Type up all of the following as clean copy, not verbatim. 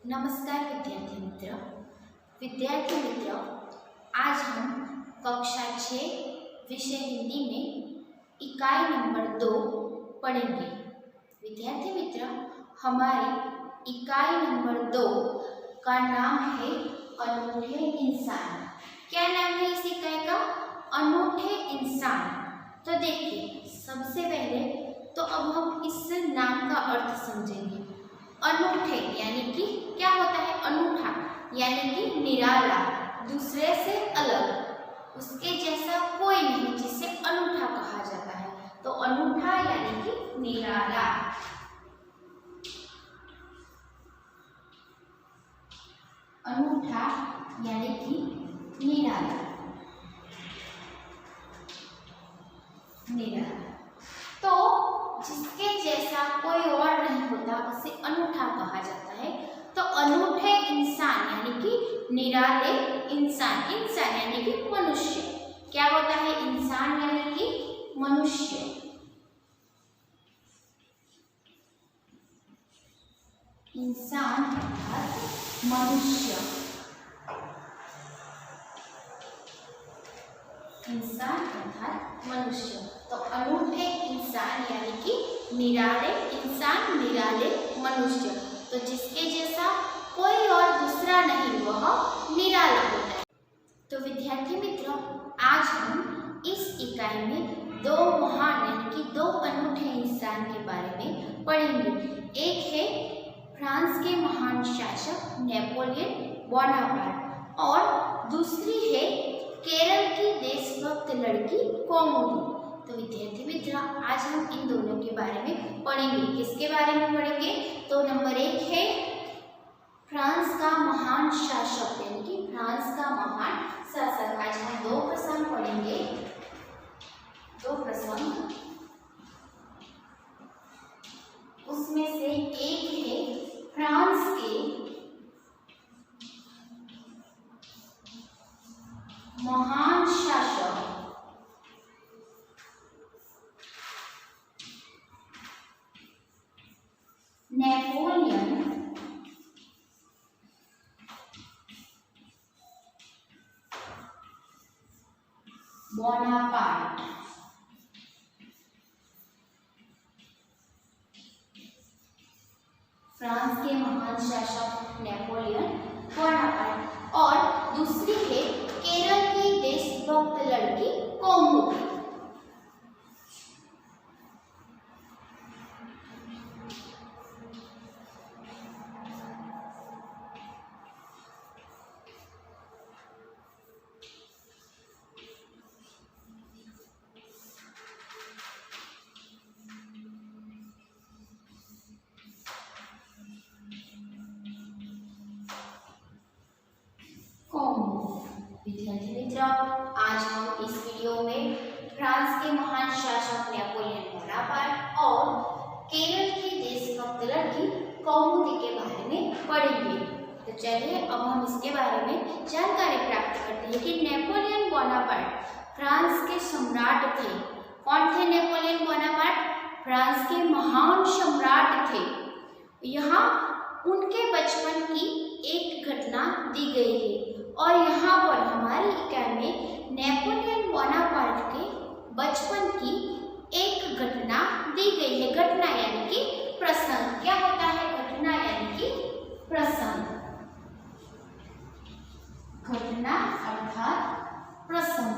नमस्कार विद्यार्थी मित्र, आज हम कक्षा 6 विषय हिंदी में इकाई नंबर 2 पढ़ेंगे। विद्यार्थी मित्र, हमारी इकाई नंबर 2 का नाम है अनूठे इंसान। क्या नाम है इस इकाई का? अनूठे इंसान। तो देखिए, सबसे पहले तो अब हम इस नाम का अर्थ समझेंगे। अनूठे यानी कि क्या होता है? अनूठा यानी कि निराला, दूसरे से अलग, उसके जैसा कोई नहीं, जिसे अनूठा कहा जाता है। तो अनूठा यानी कि निराला। अनूठा यानी कि निराला। तो जिसके जैसा कोई और नहीं होता उसे अनूठा कहा जाता है। तो अनूठे इंसान यानी कि निराले इंसान। इंसान यानी कि मनुष्य। क्या होता है? इंसान यानी कि मनुष्य। इंसान अर्थात मनुष्य। इंसान अर्थात मनुष्य। तो अनूठे इंसान यानी कि निराले इंसान, निराले मनुष्य। तो जिसके जैसा कोई और दूसरा नहीं, वह निराला होता है। तो विद्यार्थी मित्रों, आज हम इस इकाई में दो महान यानी कि दो अनूठे इंसान के बारे में पढ़ेंगे। एक है फ्रांस के महान शासक नेपोलियन बोनापार्ट और दूसरी है केरल की देशभक्त लड़की कोमोदी। तो विद्यार्थी मित्र, आज हम इन दोनों के बारे में पढ़ेंगे। किसके बारे में पढ़ेंगे? तो नंबर 1 है फ्रांस का महान शासक यानी कि फ्रांस का महान शासक। आज हम दो प्रसंग पढ़ेंगे। दो प्रसंग, उसमें से एक है फ्रांस के महान शासक नेपोलियन बोनापार्ट। फ्रांस के महान शासक नेपोलियन बोनापार्ट और दूसरी है केरल की देशभक्त लड़की कोमोदी। विद्यार्थी मित्र, आज हम इस वीडियो में फ्रांस के महान शासक नेपोलियन बोनापार्ट और केरल की देशभक्त लड़की कोमोदी के बारे में पढ़ेंगे। तो चलिए अब हम इसके बारे में जानकारी प्राप्त करते हैं कि नेपोलियन बोनापार्ट फ्रांस के सम्राट थे। कौन थे नेपोलियन बोनापार्ट? फ्रांस के महान सम्राट थे। यहाँ उनके बचपन की एक घटना दी गई है और यहाँ पर हमारी इकाई में नेपोलियन बोनापार्ट के बचपन की एक घटना दी गई है। घटना यानी कि प्रसंग। क्या होता है? घटना यानी कि प्रसंग। घटना अर्थात प्रसंग।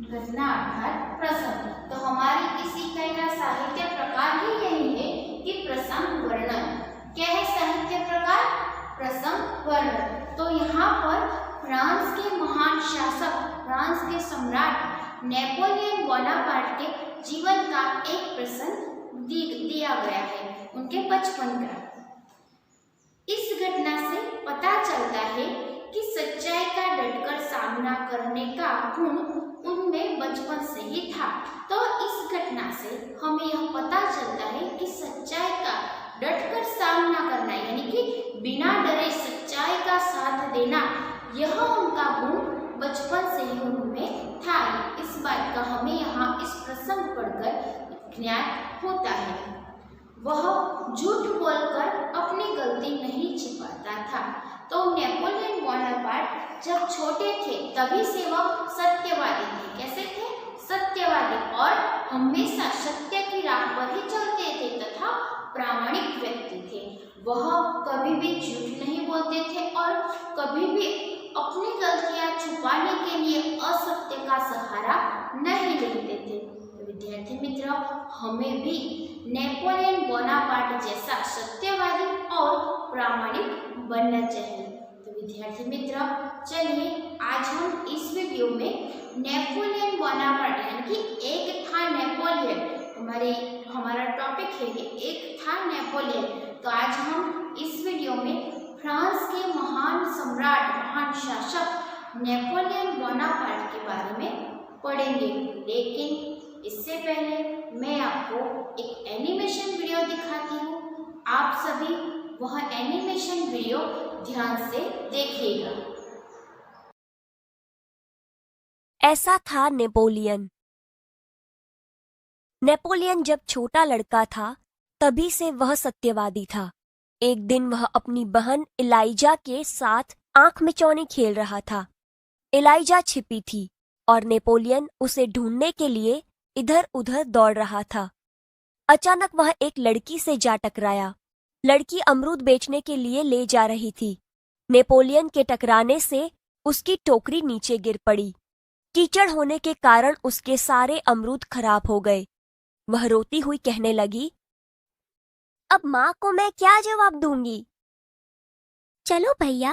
घटना अर्थात प्रसंग। तो हमारी इस इकाई का साहित्य प्रकार ही यही है कि प्रसंग वर्णन। क्या है साहित्य प्रकार? प्रसंग वर्णन। तो यहाँ पर फ्रांस के महान शासक, फ्रांस के सम्राट नेपोलियन बोनापार्ट के जीवन का एक प्रसंग दिया गया है, उनके बचपन का। इस घटना से पता चलता है कि सच्चाई का डटकर सामना करने का गुण उनमें बचपन से ही था। तो इस घटना से हमें यह पता चलता है कि सच्चाई का डटकर सामना करना यानी कि बिना डरे सच्चाई का साथ देना, यह उनका गुण बचपन से ही उनमें था। इस बात का हमें यहाँ इस प्रसंग पढ़कर ज्ञान होता है। वह झूठ बोलकर अपने तो नेपोलियन बोनापार्ट जब छोटे थे तभी से वह सत्यवादी थे। कैसे थे? सत्यवादी, और हमेशा सत्य की राह पर ही चलते थे तथा प्रामाणिक व्यक्ति थे। वह कभी भी झूठ नहीं बोलते थे और कभी भी अपनी गलतियां छुपाने के लिए असत्य का सहारा नहीं लेते थे। विद्यार्थी मित्रों, हमें भी नेपोलियन बोनापार्ट जैसा सत्यवादी और प्रामाणिक बनना चाहिए। तो विद्यार्थी मित्रों, चलिए आज हम इस वीडियो में नेपोलियन बोनापार्ट यानी कि एक था नेपोलियन, हमारा टॉपिक है कि एक था नेपोलियन। तो आज हम इस वीडियो में फ्रांस के महान सम्राट, महान शासक नेपोलियन बोनापार्ट के बारे में पढ़ेंगे। लेकिन इससे पहले मैं आपको एक एनिमेशन वीडियो दिखाती हूँ। आप सभी वह एनिमेशन वीडियो ध्यान से देखिएगा। ऐसा था नेपोलियन। नेपोलियन जब छोटा लड़का था तभी से वह सत्यवादी था। एक दिन वह अपनी बहन इलाइजा के साथ आंख मिचौनी खेल रहा था। इलाइजा छिपी थी और नेपोलियन उसे ढूंढने के लिए इधर उधर दौड़ रहा था। अचानक वह एक लड़की से जा टकराया। लड़की अमरूद बेचने के लिए ले जा रही थी। नेपोलियन के टकराने से उसकी टोकरी नीचे गिर पड़ी। कीचड़ होने के कारण उसके सारे अमरूद खराब हो गए। वह रोती हुई कहने लगी, अब माँ को मैं क्या जवाब दूंगी? चलो भैया,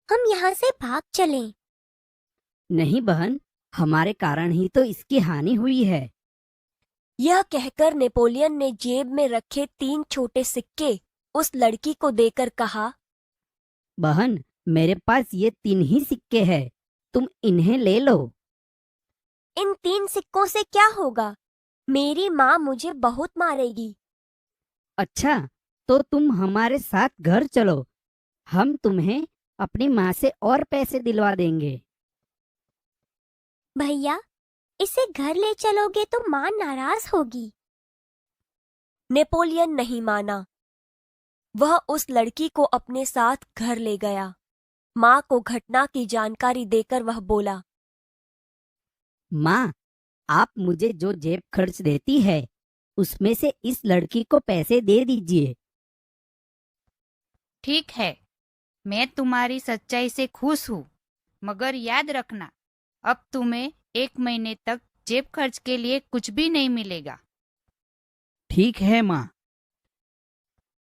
हम यहाँ से भाग चलें। नहीं बहन, हमारे कारण ही तो इसकी हानि हुई है। यह कहकर नेपोलियन ने जेब में रखे 3 छोटे सिक्के उस लड़की को देकर कहा, बहन, मेरे पास ये 3 ही सिक्के हैं, तुम इन्हें ले लो। इन 3 सिक्कों से क्या होगा? मेरी माँ मुझे बहुत मारेगी। अच्छा, तो तुम हमारे साथ घर चलो, हम तुम्हें अपनी माँ से और पैसे दिलवा देंगे। भैया, इसे घर ले चलोगे तो माँ नाराज होगी। नेपोलियन नहीं माना। वह उस लड़की को अपने साथ घर ले गया। माँ को घटना की जानकारी देकर वह बोला, माँ, आप मुझे जो जेब खर्च देती है उसमें से इस लड़की को पैसे दे दीजिए। ठीक है, मैं तुम्हारी सच्चाई से खुश हूँ, मगर याद रखना, अब तुम्हें 1 महीने तक जेब खर्च के लिए कुछ भी नहीं मिलेगा। ठीक है माँ।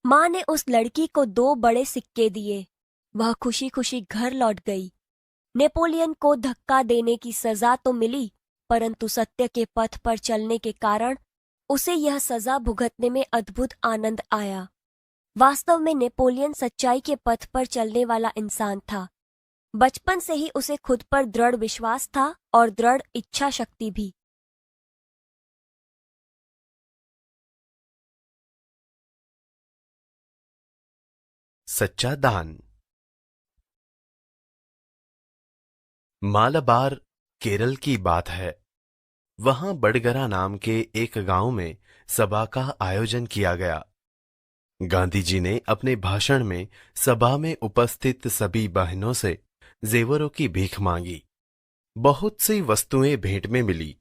माँ ने उस लड़की को 2 बड़े सिक्के दिए। वह खुशी खुशी घर लौट गई। नेपोलियन को धक्का देने की सजा तो मिली, परंतु सत्य के पथ पर चलने के कारण उसे यह सजा भुगतने में अद्भुत आनंद आया। वास्तव में नेपोलियन सच्चाई के पथ पर चलने वाला इंसान था। बचपन से ही उसे खुद पर दृढ़ विश्वास था और दृढ़ इच्छा शक्ति भी। सच्चा दान। मालाबार केरल की बात है। वहां बड़गरा नाम के एक गांव में सभा का आयोजन किया गया। गांधी जी ने अपने भाषण में सभा में उपस्थित सभी बहनों से जेवरों की भीख मांगी। बहुत सी वस्तुएं भेंट में मिली।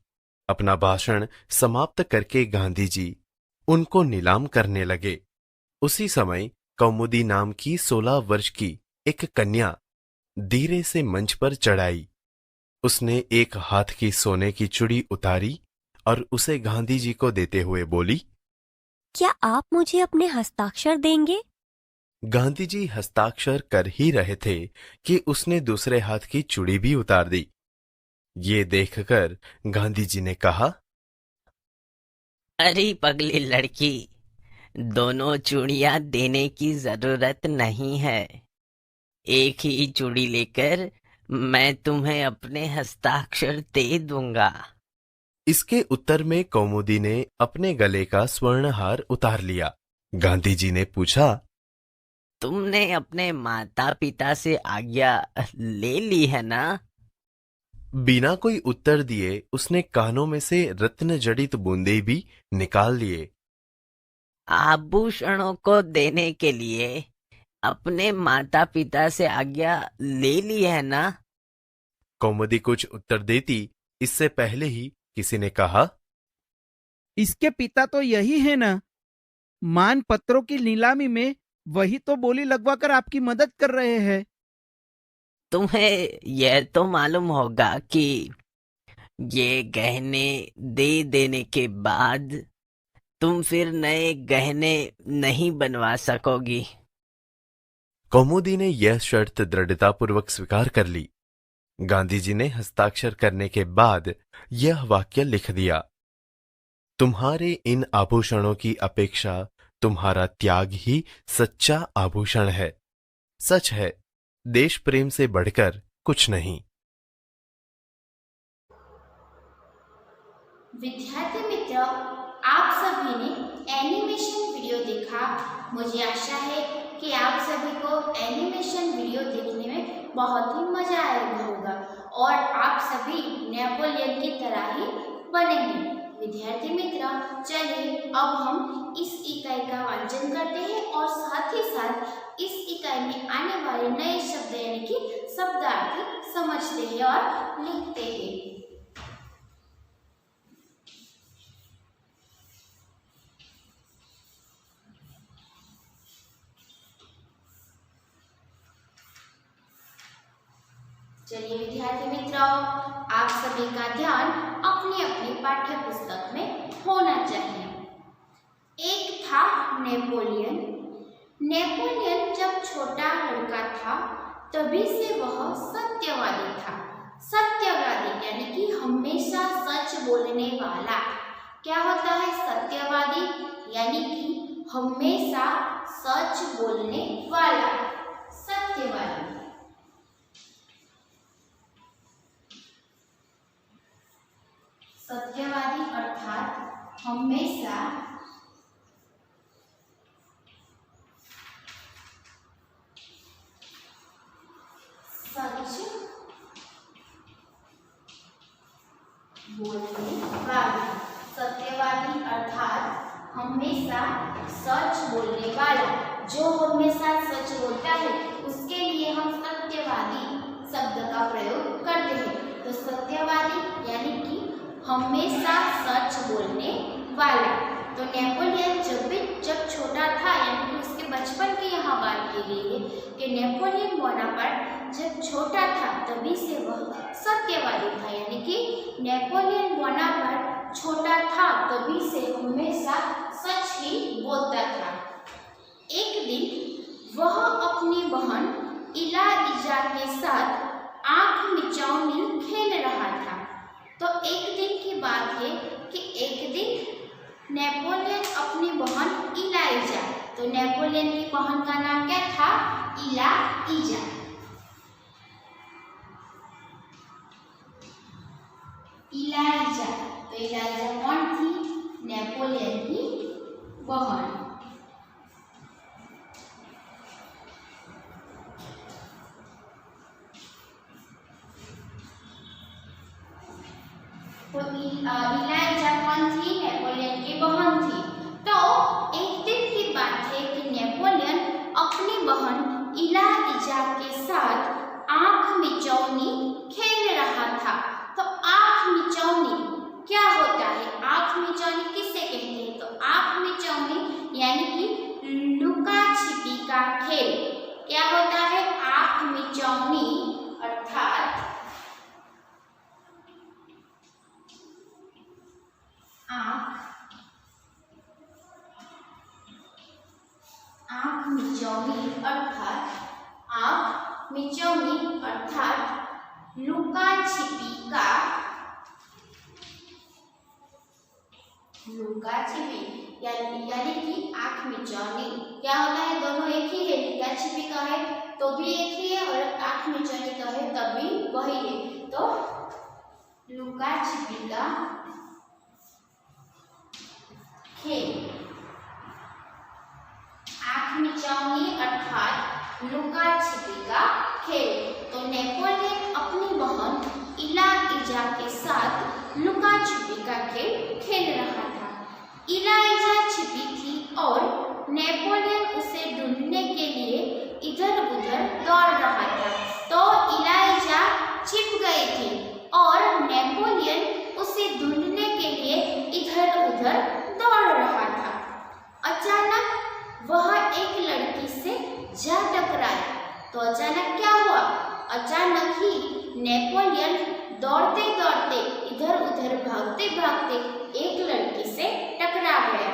अपना भाषण समाप्त करके गांधी जी उनको नीलाम करने लगे। उसी समय कौमुदी नाम की 16 वर्ष की एक कन्या धीरे से मंच पर चढ़ाई। उसने एक हाथ की सोने की चूड़ी उतारी और उसे गांधी जी को देते हुए बोली, क्या आप मुझे अपने हस्ताक्षर देंगे? गांधी जी हस्ताक्षर कर ही रहे थे कि उसने दूसरे हाथ की चूड़ी भी उतार दी। ये देखकर गांधी जी ने कहा, अरे पगली लड़की, दोनों चूड़ियां देने की जरूरत नहीं है। एक ही चूड़ी लेकर मैं तुम्हें अपने हस्ताक्षर दे दूंगा। इसके उत्तर में कौमुदी ने अपने गले का स्वर्णहार उतार लिया। गांधी जी ने पूछा, तुमने अपने माता पिता से आज्ञा ले ली है ना? बिना कोई उत्तर दिए उसने कानों में से रत्न जड़ित बूंदे भी निकाल लिए। आभूषणों को देने के लिए अपने माता पिता से आज्ञा ले ली है ना? कौमुदी कुछ उत्तर देती इससे पहले ही किसी ने कहा, इसके पिता तो यही है ना, मान पत्रों की नीलामी में वही तो बोली लगवाकर आपकी मदद कर रहे हैं। तुम्हें यह तो मालूम होगा कि ये गहने दे देने के बाद तुम फिर नए गहने नहीं बनवा सकोगी। कौमुदी ने यह शर्त दृढ़तापूर्वक स्वीकार कर ली। गांधी जी ने हस्ताक्षर करने के बाद यह वाक्य लिख दिया, तुम्हारे इन आभूषणों की अपेक्षा तुम्हारा त्याग ही सच्चा आभूषण है। सच है, देश प्रेम से बढ़कर कुछ नहीं। विद्यार्थी मित्र, आप सभी ने एनिमेशन वीडियो देखा। मुझे आशा है कि आप सभी को एनिमेशन वीडियो देखने में बहुत ही मजा आएगा होगा और आप सभी नेपोलियन की तरह ही बनेंगे। विद्यार्थी मित्र, चलिए अब हम इस इकाई का वांचन करते हैं और साथ ही साथ इस इकाई में आने वाले नए शब्द यानी कि शब्दार्थ समझते हैं और लिखते हैं। चलिए विद्यार्थी मित्रों, आप सभी का ध्यान अपनी अपनी पाठ्य पुस्तक में होना चाहिए। एक था नेपोलियन। नेपोलियन जब छोटा लड़का था तभी से वह सत्यवादी था। सत्यवादी यानी कि हमेशा सच बोलने वाला। क्या होता है सत्यवादी? यानी कि हमेशा सच बोलने वाला, सत्यवादी। सत्यवादी अर्थात हमेशा सच बोलने वाला। सत्यवादी अर्थात हमेशा सच बोलने वाला। जो हमेशा सच बोलता है उसके लिए हम सत्यवादी शब्द का प्रयोग करते हैं। तो सत्यवादी यानी कि हमेशा सच बोलने वाला। तो नेपोलियन जब छोटा था यानी कि उसके बचपन की यहाँ बात की गई है कि नेपोलियन बोनापार्ट जब छोटा था तभी से वह सत्यवादी था। यानी कि नेपोलियन बोनापार्ट छोटा था तभी से हमेशा सच ही बोलता था। एक दिन वह अपनी बहन इलाइजा के साथ आंख मिचौनी खेल रहा था। तो एक दिन की बात है कि एक दिन नेपोलियन अपनी बहन इलाइजा, तो नेपोलियन की बहन का नाम क्या था? इलाइजा। इलाइजा, तो इलाइजा कौन थी? नेपोलियन की बहन। तो इलाइजा कौन थी? नेपोलियन की बहन थी। तो एक दिन की बात है कि नेपोलियन अपनी बहन इलाइजा के साथ आंख मिचौनी खेल रहा था। तो आंख मिचौनी क्या होता है? आंख मिचौनी किसे कहते हैं? तो आंख मिचौनी यानी कि लुका छिपी का खेल। क्या होता है? आंख मिचौनी अर्थात आंख मिचौनी अर्थात लुका छिपी यानी कि आंख मिचौनी क्या होता है? दोनों एक ही है। लुका छिपी का है तो भी एक ही है और आंख मिचौनी का है तभी वही है। तो लुका छिपी का खेल, आंख मिचौनी अर्थात लुका छिपी का खेल। तो नेपोलियन अपनी बहन इलाइजा के साथ लुका छिपी का खेल खेल रहा था। इलाइजा छिपी थी और नेपोलियन उसे ढूंढने के लिए जा टकराया। तो अचानक क्या हुआ? अचानक ही नेपोलियन दौड़ते दौड़ते इधर उधर भागते भागते एक लड़की से टकरा गया।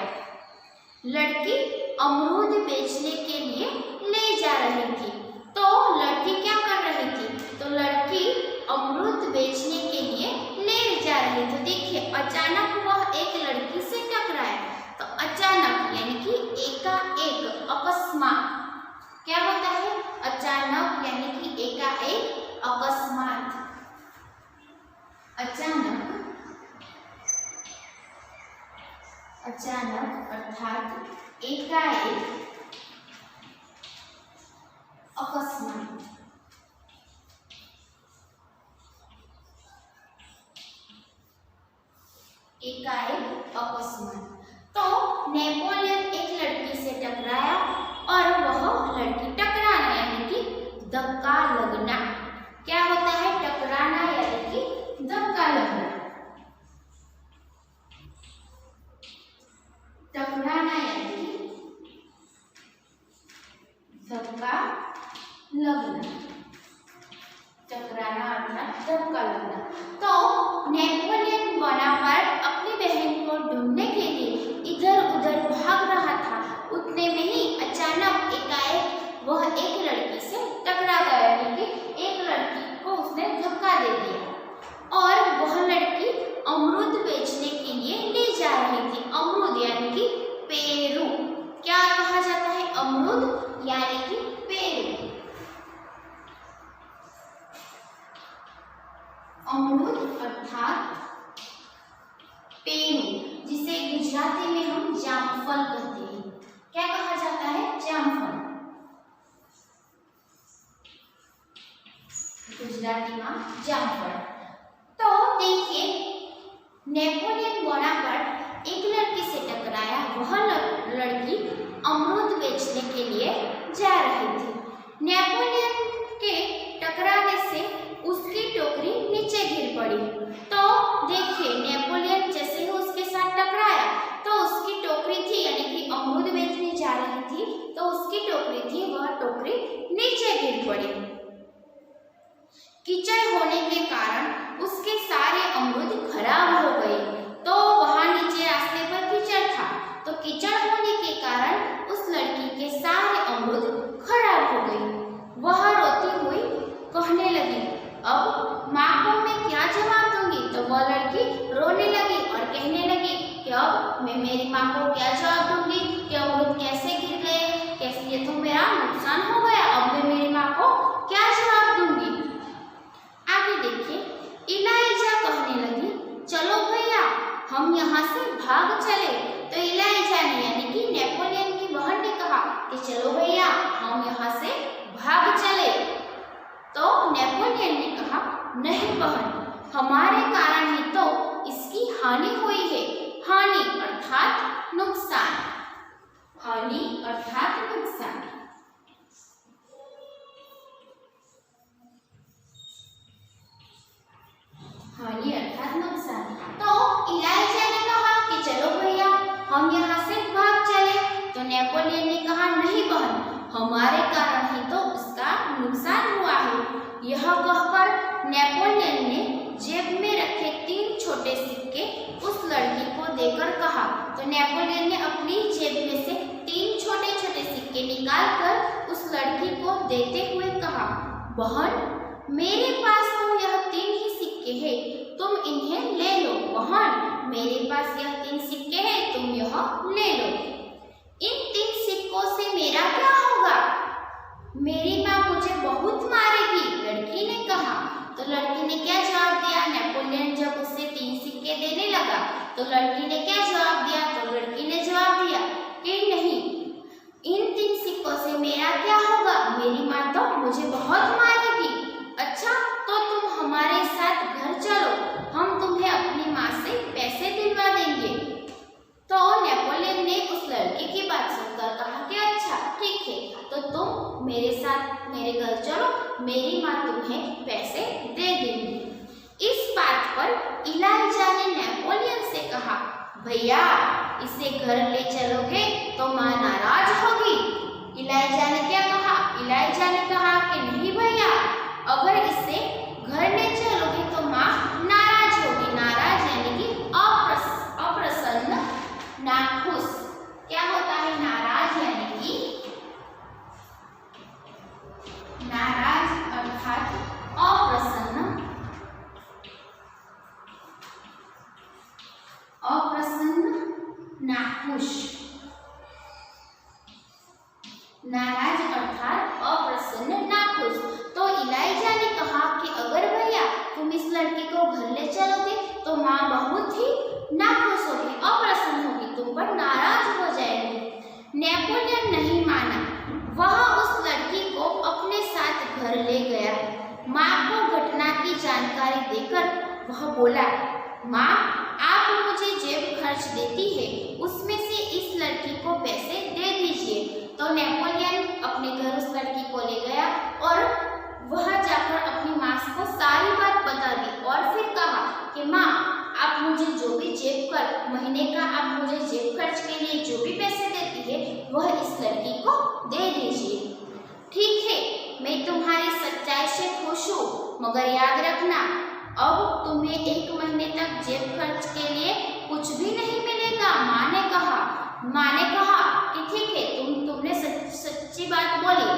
लड़की अमरूद बेचने के लिए ले जा रही थी। तो लड़की क्या कर रही थी? तो लड़की अमरूद बेचने के लिए ले जा रही थी। देखिए अचानक वह एक लड़की से टकराया। तो अचानक यानी कि एकाएक, अकस्मात क्या होता है? अचानक यानी कि एकाएक, अकस्मात। अचानक अर्थात एकाएक, अकस्मात। एकाएक, अकस्मात। तो नेपोलियन एक लड़की से टकराया और वह लड़की टकराना यानी कि धक्का लगना। क्या होता है? टकराना यानी कि धक्का लगना। टकराना यानी कि धक्का लगना। टकराना अर्थात धक्का लगना। तो नेपोलियन बोनापार्ट अपनी बहन को ढूंढने के लिए इधर उधर भाग रहा था। उतने में ही अचानक एकाएक वह एक लड़की से टकरा गया यानी कि एक लड़की को उसने धक्का दे दिया और वह लड़की अमरूद बेचने के लिए ले जा रही थी। अमरूद यानी कि पेरू। क्या कहा जाता है? अमरूद यानी कि पेरू। अमरूद अर्थात पेरू, जिसे गुजराती में हम जामफल कहते हैं। क्या कहा जाता है? जामफल। गुजराती में जामफल। तो देखिए नेपोलियन बोनापार्ट एक लड़की से टकराया। वह लड़की अमरूद बेचने के लिए जा रही थी। नेपोलियन के टकराने से उसकी टोकरी नीचे गिर पड़ी। तो देखिए नेपोलियन जैसे ही उसके साथ टकराया तो उसकी टोकरी थी यानी कि अमरूद बेचने जा रही थी तो उसकी टोकरी थी, वह टोकरी नीचे गिर पड़ी। कीचड़ होने के कारण उसके सारे अमरूद खराब हो गए। तो वहां नीचे रास्ते पर कीचड़ था तो कीचड़ होने के कारण उस लड़की के सारे अमरूद खराब हो गए। वह रोती हुई कहने लगी, अब माँ को मैं क्या जवाब दूंगी? तो वह लड़की रोने लगी और कहने लगी कि अब मैं मेरी माँ को क्या जवाब दूंगी कि अमरूद कैसे गिर गए, कैसे, ये तो मेरा नुकसान हो गया। अब मैं मेरी माँ को क्या जवाब दूंगी? आगे देखिए इलाइजा कहने लगी, चलो भैया हम यहाँ से भाग चले। तो इलाइजा ने यानी कि नेपोलियन की बहन ने कहा कि चलो भैया हम यहाँ से भाग चले। तो नेपोलियन ने कहा, नहीं बहन, हमारे कारण ही तो इसकी हानि हुई है। हानि अर्थात नुकसान। हानि अर्थात नुकसान। हानि अर्थात नुकसान। तो इलाइजा ने कहा कि चलो भैया हम यहाँ से भाग चले। तो नेपोलियन ने कहा, नहीं बहन, हमारे कारण ही तो उसका नुकसान हुआ है। यह कहकर नेपोलियन ने जेब में रखे 3 छोटे सिक्के उस लड़की को देकर कहा। तो नेपोलियन ने अपनी जेब में से 3 छोटे छोटे सिक्के निकालकर उस लड़की को देते हुए कहा, बहन मेरे पास तो यह 3 ही सिक्के हैं, तुम इन्हें ले लो। बहन मेरे पास यह 3 सिक्के हैं, तुम यह ले लो। इन 3 सिक्कों से मेरा क्या होगा? मेरी माँ मुझे बहुत मारेगी, लड़की ने कहा। तो लड़की ने क्या जवाब दिया? नेपोलियन जब उसे 3 सिक्के देने लगा तो लड़की ने क्या जवाब दिया? तो लड़की ने जवाब दिया कि नहीं, इन 3 सिक्कों से मेरा क्या होगा? मेरी माँ तो मुझे बहुत मारेगी। अच्छा तो तुम हमारे साथ घर चलो, हम तुम्हें अपनी माँ से पैसे दिलवा देंगे। तो नेपोलियन ने उस लड़की की बात सुनकर कहा कि अच्छा ठीक है, तो तुम मेरे साथ मेरे घर चलो, मेरी माँ तुम्हें पैसे दे देंगी। इस बात पर इलाइजा ने नेपोलियन से कहा, भैया इसे घर ले चलोगे तो माँ नाराज होगी। इलाइजा ने क्या कहा? अर्थात अप्रसन्न, नाखुश। तो इलाइजा ने कहा कि अगर भैया तुम इस लड़की को घर ले चलोगे तो माँ बहुत ही नाखुश होगी, अप्रसन्न होगी, तुम पर नाराज हो जाएगी। नेपोलियन नहीं माना, वह उस लड़की को अपने साथ घर ले गया। माँ को घटना की जानकारी देकर वह बोला, माँ आप मुझे जेब खर्च देती है, उसमें से इस लड़की को पैसे दे दीजिए। तो नेपोलियन अपने घर उस लड़की को ले गया और वह जाकर अपनी माँ को सारी बात बता दी और फिर कहा कि माँ आप मुझे जो भी महीने का आप मुझे जेब खर्च के लिए जो भी पैसे देती है वह इस लड़की को दे दीजिए। ठीक है, मैं तुम्हारी सच्चाई से खुश हूँ, मगर याद रखना अब तुम्हें 1 महीने तक जेब खर्च के लिए कुछ भी नहीं मिलेगा। माँ ने कहा कि ठीक है, तुमने सच्ची बात बोली,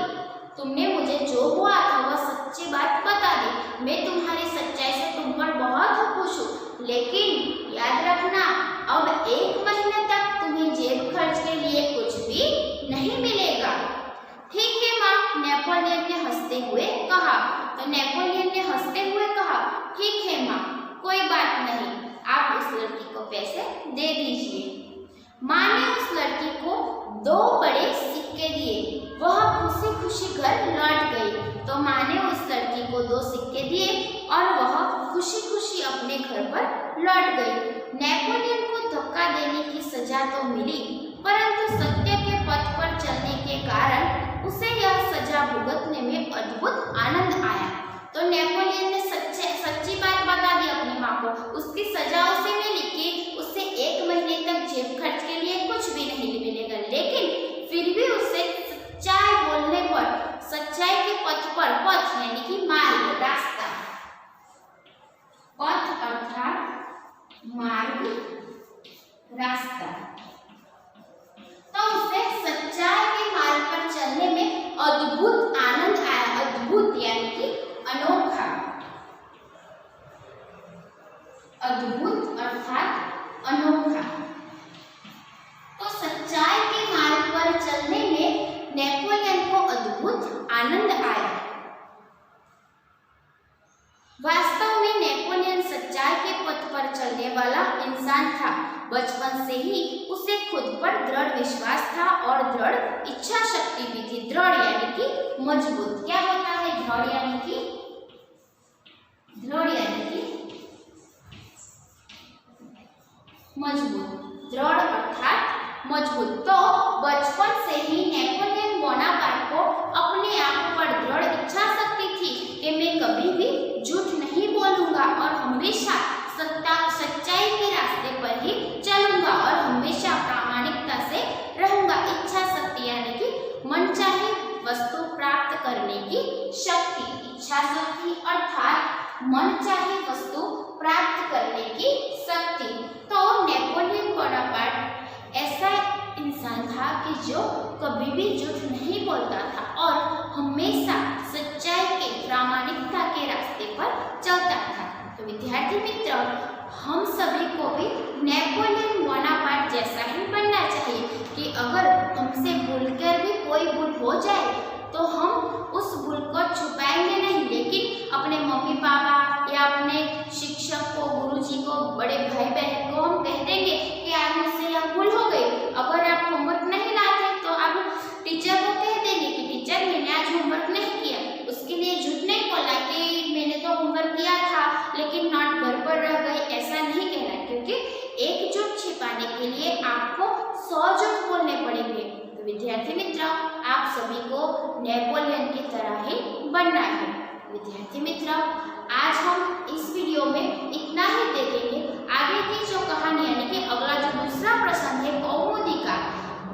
तुमने मुझे जो हुआ था वह सच्ची बात बता दी, मैं तुम्हारी सच्चाई से तुम पर बहुत खुश हूँ, लेकिन याद रखना अब 1 महीने तक तुम्हें जेब खर्च के लिए कुछ भी नहीं मिलेगा। ठीक है माँ, नेपोलियन ने हंसते हुए कहा। तो नेपोलियन ने हंसते हुए कहा, ठीक है माँ, कोई बात नहीं, आप उस लड़की को पैसे दे दीजिए। माँ ने उस लड़की को 2 बड़े सिक्के दिए, वह खुशी खुशी घर लौट गई। तो माँ ने उस लड़की को 2 सिक्के दिए और वह खुशी खुशी अपने घर पर लौट गई। नेपोलियन को धक्का देने की सजा तो मिली, परंतु सत्य के पथ पर चलने के कारण उसे यह सजा भुगतने में अद्भुत आनंद आया। तो नेपोलियन ने सच्ची बात बता दी अपनी माँ को, उसकी सजा उसे मिली कि उसे 1 महीने तक जेब खर्च के लिए कुछ भी नहीं मिलेगा, लेकिन फिर भी उसे सच्चाई बोलने पर, सच्चाई के पथ पर, पथ यानी कि मार्ग, रास्ता, पथ अर्थात मार्ग, रास्ता, तो उसे सच्चाई के मार्ग पर चलने में अद्भुत आनंद आया। अद्भुत यानी कि अनोखा, अद्भुत अर्थात अनोखा। तो सच्चाई के मार्ग पर चलने में नेपोलियन को अद्भुत आनंद आया। वास्तव में नेपोलियन सच्चाई के पथ पर चलने वाला इंसान था। बचपन से ही उसे खुद पर दृढ़ विश्वास था और दृढ़ इच्छा शक्ति भी थी। दृढ़ यानी कि मजबूत। क्या होता है दृढ़ यानी कि? दृढ़ यानी कि मजबूत, दृढ़ अर्थात मजबूत। तो बचपन से ही नेपोलियन बोनापार्ट को अपने आप पर दृढ़ इच्छा शक्ति थी कि मैं कभी भी झूठ नहीं बोलूंगा और हमेशा सच्चाई के रास्ते पर ही चलूंगा और हमेशा प्रामाणिकता से रहूंगा। इच्छा शक्ति यानी कि मनचाही वस्तु प्राप्त करने की शक्ति। इच्छा शक्ति अर्थात मनचाही वस्तु प्राप्त करने की शक्ति। तो नेपोलियन बोनापार्ट ऐसा इंसान था कि जो कभी भी झूठ नहीं बोलता था और हमेशा सच्चाई के, प्रामाणिकता के रास्ते पर चलता था। तो विद्यार्थी मित्र, हम सभी को भी नेपोलियन बोनापार्ट जैसा ही बनना चाहिए कि अगर हमसे भूलकर भी कोई भूल हो जाए तो हम उस भूल को छुपाएंगे नहीं, लेकिन अपने मम्मी पापा या अपने शिक्षक को, गुरुजी को, बड़े भाई बहन को हम कह देंगे कि आज मुझसे यह भूल हो गई। अगर आप होमवर्क नहीं लाते तो आप टीचर को कह देंगे कि टीचर मैंने आज होमवर्क नहीं किया। उसके लिए झूठ नहीं बोला कि मैंने तो होमवर्क किया था लेकिन नोट घर पर रह गई, ऐसा नहीं कहना, क्योंकि एक झूठ छिपाने के लिए आपको 100 झूठ बोलने पड़ेंगे। तो विद्यार्थी मित्र, आप सभी को नेपोलियन की तरह ही बनना है। विद्यार्थी मित्र, आज हम इस वीडियो में इतना ही देखेंगे। आगे की जो कहानी यानी कि अगला जो दूसरा प्रश्न है कौमुदी का,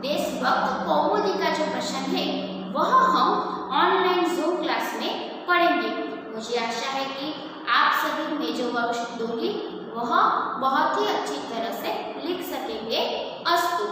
देशभक्त कौमुदी का जो प्रश्न है वह हम ऑनलाइन जूम क्लास में पढ़ेंगे। मुझे आशा है कि आप सभी मैं जो वर्कशीट दूंगी वह बहुत ही अच्छी तरह से लिख सकेंगे। अस्तु।